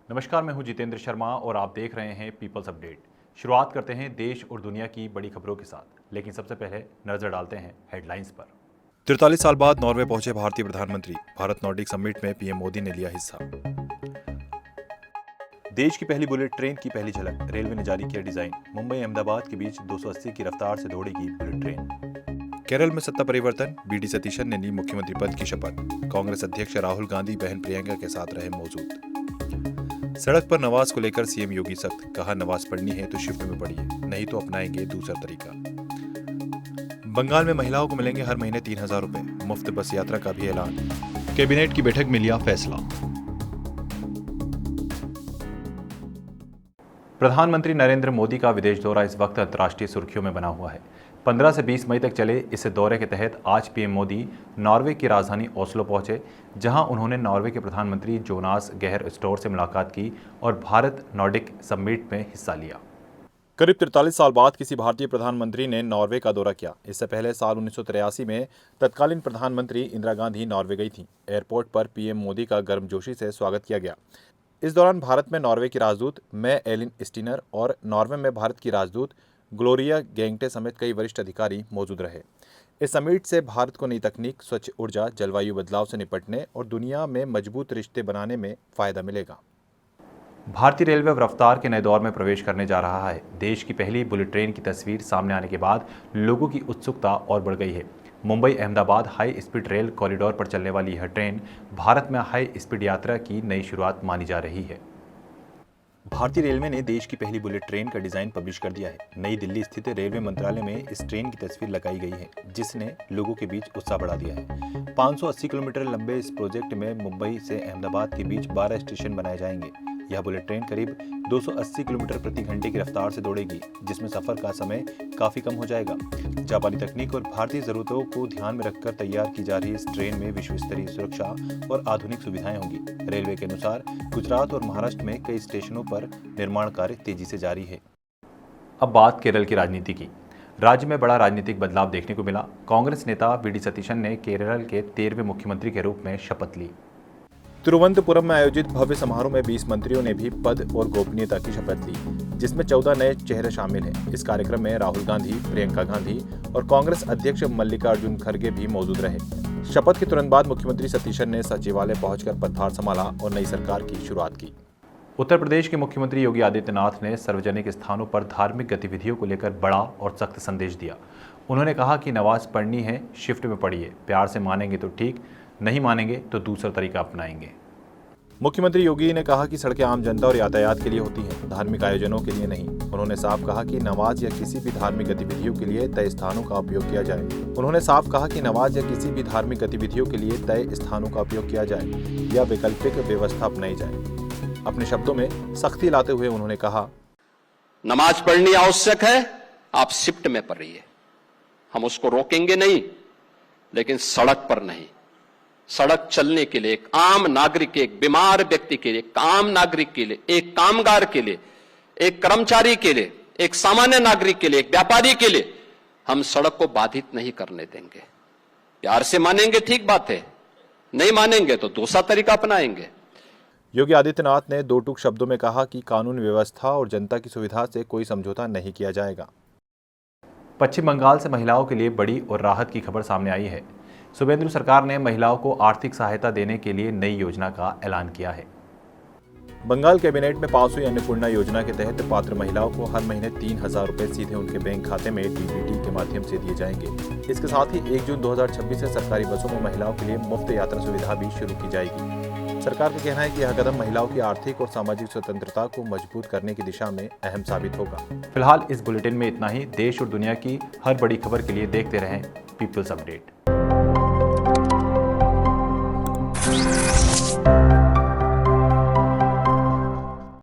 नमस्कार, मैं हूं जितेंद्र शर्मा और आप देख रहे हैं पीपल्स अपडेट। शुरुआत करते हैं देश और दुनिया की बड़ी खबरों के साथ, लेकिन सबसे पहले नजर डालते हैं हेडलाइंस पर। 43 साल बाद नॉर्वे पहुंचे भारतीय प्रधानमंत्री। भारत नॉर्डिक समिट में पीएम मोदी ने लिया हिस्सा। देश की पहली बुलेट ट्रेन की पहली झलक, रेलवे ने जारी किया डिजाइन। मुंबई अहमदाबाद के बीच 280 की रफ्तार से दौड़ेगी बुलेट ट्रेन। केरल में सत्ता परिवर्तन, बीडी सतीशन ने ली मुख्यमंत्री पद की शपथ। कांग्रेस अध्यक्ष राहुल गांधी बहन प्रियंका के साथ रहे मौजूद। सड़क पर नमाज को लेकर सीएम योगी सख्त, कहा नमाज पढ़नी है तो शिफ्ट में पढ़िए, नहीं तो अपनाएंगे दूसरा तरीका। बंगाल में महिलाओं को मिलेंगे हर महीने 3,000 रुपए, मुफ्त बस यात्रा का भी ऐलान। कैबिनेट की बैठक में लिया फैसला। प्रधानमंत्री नरेंद्र मोदी का विदेश दौरा इस वक्त अंतर्राष्ट्रीय सुर्खियों में बना हुआ है। 15 से 20 मई तक चले इस दौरे के तहत आज पीएम मोदी नॉर्वे की राजधानी ओस्लो पहुंचे, जहां उन्होंने नॉर्वे के प्रधानमंत्री जोनास गेहर स्टोर से मुलाकात की और भारत नॉर्डिक समिट में हिस्सा लिया। करीब 43 साल बाद किसी भारतीय प्रधानमंत्री ने नॉर्वे का दौरा किया। इससे पहले साल 1983 में तत्कालीन प्रधानमंत्री इंदिरा गांधी नॉर्वे गई थी। एयरपोर्ट पर पीएम मोदी का गर्मजोशी से स्वागत किया गया। इस दौरान भारत में नॉर्वे की राजदूत मै एलिन स्टिनर और नॉर्वे में भारत की राजदूत ग्लोरिया गेंगटे समेत कई वरिष्ठ अधिकारी मौजूद रहे। इस समिट से भारत को नई तकनीक, स्वच्छ ऊर्जा, जलवायु बदलाव से निपटने और दुनिया में मजबूत रिश्ते बनाने में फायदा मिलेगा। भारतीय रेलवे अब रफ्तार के नए दौर में प्रवेश करने जा रहा है। देश की पहली बुलेट ट्रेन की तस्वीर सामने आने के बाद लोगों की उत्सुकता और बढ़ गई है। Mumbai Ahmedabad high speed rail corridor पर चलने वाली यह ट्रेन भारत में हाई स्पीड यात्रा की नई शुरुआत मानी जा रही है। भारतीय रेलवे ने देश की पहली बुलेट ट्रेन का डिजाइन पब्लिश कर दिया है। नई दिल्ली स्थित रेलवे मंत्रालय में इस ट्रेन की तस्वीर लगाई गई है, जिसने लोगों के बीच उत्साह बढ़ा दिया है। 580 किलोमीटर लंबे इस प्रोजेक्ट में मुंबई से अहमदाबाद के बीच 12 स्टेशन बनाए जाएंगे। यह बुलेट ट्रेन करीब 280 किलोमीटर प्रति घंटे की रफ्तार से दौड़ेगी, जिसमें सफर का समय काफी कम हो जाएगा। जापानी तकनीक और भारतीय जरूरतों को ध्यान में रखकर तैयार की जा रही इस ट्रेन में विश्व स्तरीय सुरक्षा और आधुनिक सुविधाएं होंगी। रेलवे के अनुसार गुजरात और महाराष्ट्र में कई स्टेशनों पर निर्माण कार्य तेजी से जारी है। अब बात केरल की राजनीति की। राज्य में बड़ा राजनीतिक बदलाव देखने को मिला। कांग्रेस नेता बीडी सतीशन ने केरल के 13वें मुख्यमंत्री के रूप में शपथ ली। तिरुवनंतपुरम में आयोजित भव्य समारोह में 20 मंत्रियों ने भी पद और गोपनीयता की शपथ ली, जिसमें 14 नए चेहरे शामिल हैं। इस कार्यक्रम में राहुल गांधी, प्रियंका गांधी और कांग्रेस अध्यक्ष मल्लिकार्जुन खड़गे भी मौजूद रहे। शपथ के तुरंत बाद मुख्यमंत्री सतीशन ने सचिवालय पहुंचकर पदभार संभाला और नई सरकार की शुरुआत की। उत्तर प्रदेश के मुख्यमंत्री योगी आदित्यनाथ ने सार्वजनिक स्थानों पर धार्मिक गतिविधियों को लेकर बड़ा और सख्त संदेश दिया। उन्होंने कहा कि नमाज पढ़नी है, शिफ्ट में पढ़िए, प्यार से मानेंगे तो ठीक, नहीं मानेंगे तो दूसरा तरीका अपनाएंगे। मुख्यमंत्री योगी ने कहा कि सड़कें आम जनता और यातायात के लिए होती हैं, धार्मिक आयोजनों के लिए नहीं। उन्होंने साफ कहा कि नमाज या किसी भी धार्मिक गतिविधियों के लिए तय स्थानों का उपयोग किया जाए। उन्होंने साफ कहा कि नमाज या किसी भी धार्मिक गतिविधियों के लिए तय स्थानों का उपयोग किया जाए या वैकल्पिक व्यवस्था अपनाई जाए। अपने शब्दों में सख्ती लाते हुए उन्होंने कहा, नमाज पढ़नी आवश्यक है, आप शिफ्ट में पढ़िए, हम उसको रोकेंगे नहीं, लेकिन सड़क पर नहीं। सड़क चलने के लिए एक आम नागरिक के, एक बीमार व्यक्ति के लिए, एक आम नागरिक के लिए, एक कामगार के लिए, एक कर्मचारी के लिए, एक सामान्य नागरिक के लिए, एक व्यापारी के लिए हम सड़क को बाधित नहीं करने देंगे। प्यार से मानेंगे, ठीक बात है, नहीं मानेंगे तो दूसरा तरीका अपनाएंगे। योगी आदित्यनाथ ने दो टूक शब्दों में कहा कि कानून व्यवस्था और जनता की सुविधा से कोई समझौता नहीं किया जाएगा। पश्चिम बंगाल से महिलाओं के लिए बड़ी और राहत की खबर सामने आई है। शुभेंदु सरकार ने महिलाओं को आर्थिक सहायता देने के लिए नई योजना का ऐलान किया है। बंगाल कैबिनेट में पास हुई अन्नपूर्णा योजना के तहत पात्र महिलाओं को हर महीने 3,000 रुपए सीधे उनके बैंक खाते में डीबीटी के माध्यम से दिए जाएंगे। इसके साथ ही 1 जून 2026 से सरकारी बसों में महिलाओं के लिए मुफ्त यात्रा सुविधा भी शुरू की जाएगी। सरकार का कहना है कि यह कदम महिलाओं की आर्थिक और सामाजिक स्वतंत्रता को मजबूत करने की दिशा में अहम साबित होगा। फिलहाल इस बुलेटिन में इतना ही। देश और दुनिया की हर बड़ी खबर के लिए देखते रहें पीपल्स अपडेट।